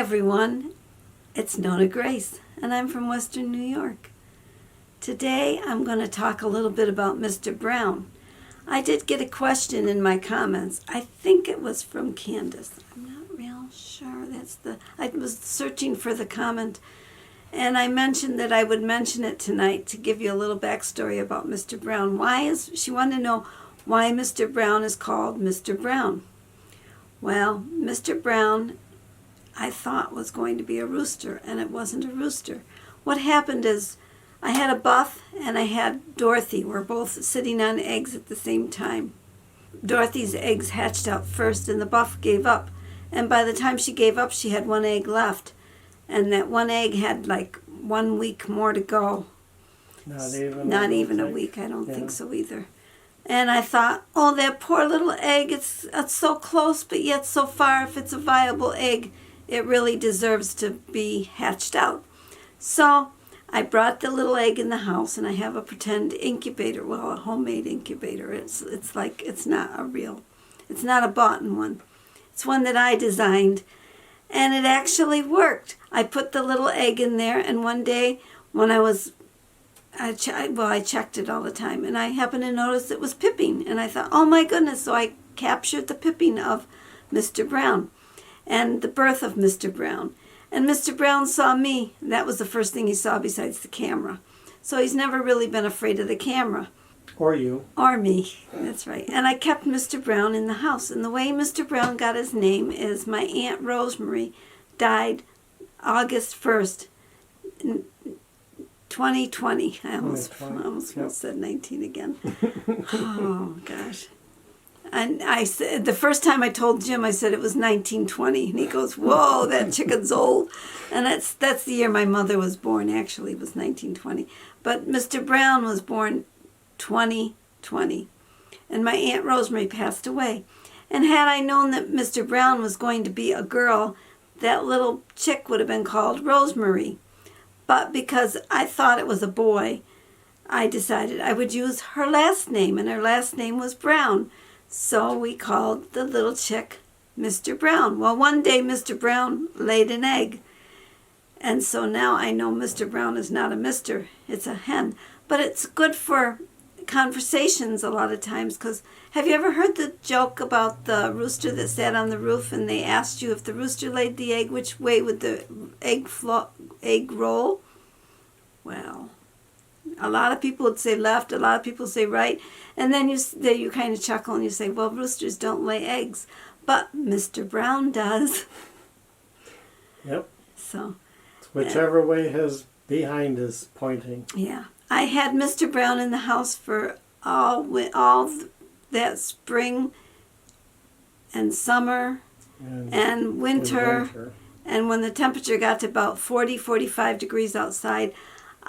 everyone, it's NonnaGrace, and I'm from Western New York. Today I'm going to talk a little bit about Mr. Brown. I did get a question in my comments. I think it was from Candace. I'm not real sure. I was searching for the comment, and I mentioned that I would mention it tonight to give you a little backstory about Mr. Brown. She wanted to know why Mr. Brown is called Mr. Brown. Well, Mr. Brown, I thought was going to be a rooster, and it wasn't a rooster. What happened is I had a Buff and I had Dorothy. We're both sitting on eggs at the same time. Dorothy's eggs hatched out first, and the Buff gave up. And by the time she gave up, she had one egg left. And that one egg had like 1 week more to go. Not even a week. I don't think so either. And I thought, oh, that poor little egg, it's so close, but yet so far. If it's a viable egg, it really deserves to be hatched out. So I brought the little egg in the house, and I have a pretend incubator, well, a homemade incubator. It's not a bought one. It's one that I designed, and it actually worked. I put the little egg in there, and one day when I checked it all the time, and I happened to notice it was pipping, and I thought, oh my goodness, so I captured the pipping of Mr. Brown and the birth of Mr. Brown. And Mr. Brown saw me. That was the first thing he saw besides the camera. So he's never really been afraid of the camera. Or you. Or me. That's right. And I kept Mr. Brown in the house. And the way Mr. Brown got his name is my Aunt Rosemary died August 1st, 2020. I almost said 19 again. Oh, gosh. And I said, the first time I told Jim, I said it was 1920. And he goes, whoa, that chicken's old. And that's the year my mother was born, actually. It was 1920. But Mr. Brown was born 2020. And my Aunt Rosemary passed away. And had I known that Mr. Brown was going to be a girl, that little chick would have been called Rosemary. But because I thought it was a boy, I decided I would use her last name, and her last name was Brown. So we called the little chick Mr. Brown. Well, one day Mr. Brown laid an egg. And so now I know Mr. Brown is not a mister, it's a hen. But it's good for conversations a lot of times, because have you ever heard the joke about the rooster that sat on the roof, and they asked you if the rooster laid the egg, which way would the egg roll? Well, a lot of people would say left, a lot of people say right, and then you kind of chuckle and you say, well, roosters don't lay eggs, but Mr. Brown does. Yep. So it's whichever way his behind is pointing. Yeah. I had Mr. Brown in the house for all that spring and summer and winter. And when the temperature got to about 40, 45 degrees outside,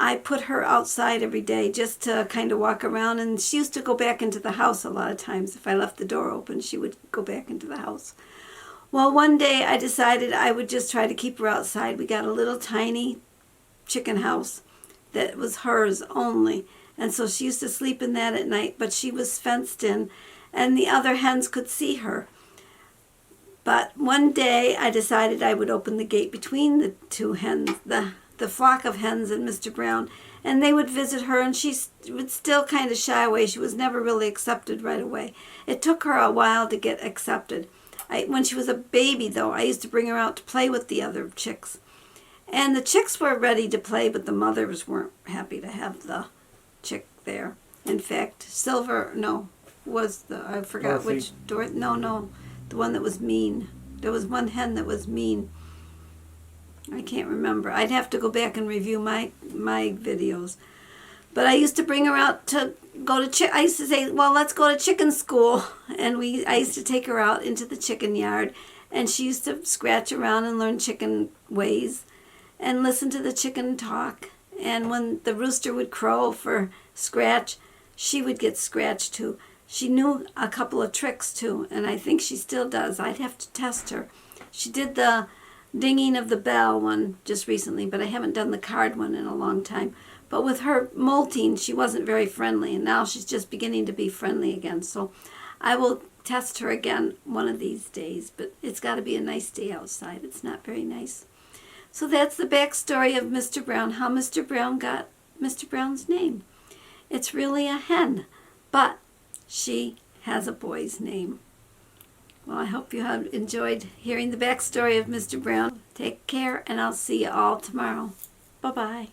I put her outside every day just to kind of walk around. And she used to go back into the house a lot of times. If I left the door open, she would go back into the house. Well, one day I decided I would just try to keep her outside. We got a little tiny chicken house that was hers only. And so she used to sleep in that at night, but she was fenced in, and the other hens could see her. But one day I decided I would open the gate between the two hens, the flock of hens and Mr. Brown, and they would visit her, and she would still kind of shy away. She was never really accepted right away. It took her a while to get accepted. When she was a baby, though, I used to bring her out to play with the other chicks. And the chicks were ready to play, but the mothers weren't happy to have the chick there. In fact, I forgot which, the one that was mean. There was one hen that was mean. I can't remember. I'd have to go back and review my videos. But I used to bring her out to go to I used to say, well, let's go to chicken school. And I used to take her out into the chicken yard, and she used to scratch around and learn chicken ways and listen to the chicken talk. And when the rooster would crow for scratch, she would get scratched too. She knew a couple of tricks too, and I think she still does. I'd have to test her. She did the dinging of the bell one just recently, but I haven't done the card one in a long time. But with her molting, she wasn't very friendly, and now she's just beginning to be friendly again. So I will test her again one of these days, but it's got to be a nice day outside. It's not very nice. So that's the backstory of Mr. Brown, how Mr. Brown got Mr. Brown's name. It's really a hen, but she has a boy's name. Well, I hope you have enjoyed hearing the backstory of Mr. Brown. Take care, and I'll see you all tomorrow. Bye-bye.